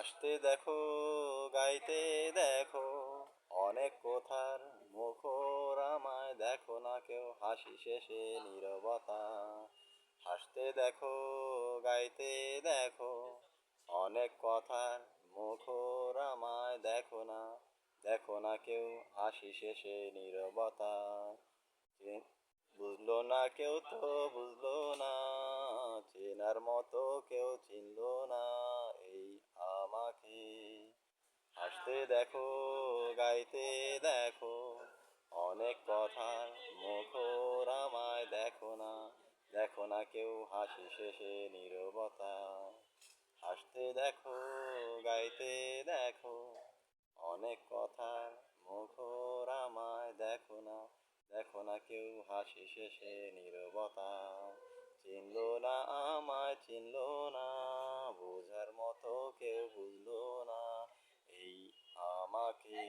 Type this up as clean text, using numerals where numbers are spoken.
হাসতে দেখো, গাইতে দেখো, অনেক কথার মুখর আমায় দেখো না কেউ হাসি শেষে নীরবতা। হাসতে দেখো, গাইতে দেখো, অনেক কথার মুখর আমায় দেখো না কেউ হাসি শেষে নীরবতা। বুঝলো না কেউ তো বুঝলো না, চেনার মতো কেউ চিনলো না এই আমাকে। হাসতে দেখো, গাইতে দেখো, অনেক কথার মুখর আমায় দেখো না কেউ হাসি শেষে নীরবতা। হাসতে দেখো, গাইতে দেখো, অনেক কথার মুখর আমায় দেখো না কেউ হাসি শেষে নীরবতা। চিনলো না আমায় চিনলো না, বোঝার মতো কেউ বুঝলো না এই আমাকে।